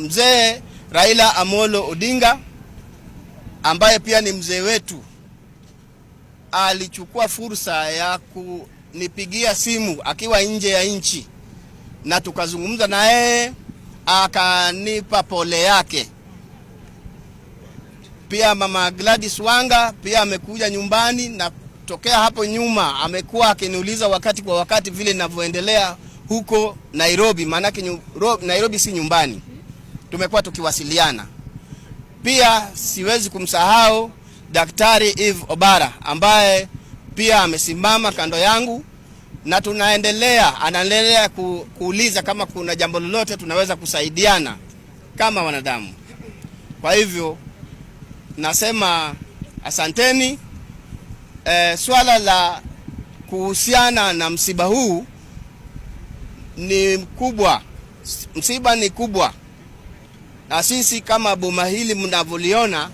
mzee Raila Amolo Odinga ambaye pia ni mzee wetu alichukua fursa ya kunipigia simu akiwa nje ya nchi na tukazungumza na yeye, akanipa pole yake. Pia mama Gladys Wanga pia amekuja nyumbani, na tokea hapo nyuma amekuwa akiniuliza wakati kwa wakati vile ninavyoendelea huko Nairobi, maana Nairobi si nyumbani. Tumekuwa tukiwasiliana. Pia siwezi kumsahau Daktari Eve Obara ambaye pia amesimama kando yangu, na anaendelea kuuliza kama kuna jambo lolote tunaweza kusaidiana kama wanadamu. Kwa hivyo nasema asanteni. Swala la kuhusiana na msiba huu ni kubwa. Msiba ni kubwa. Na sisi kama boma hili mnavyoliona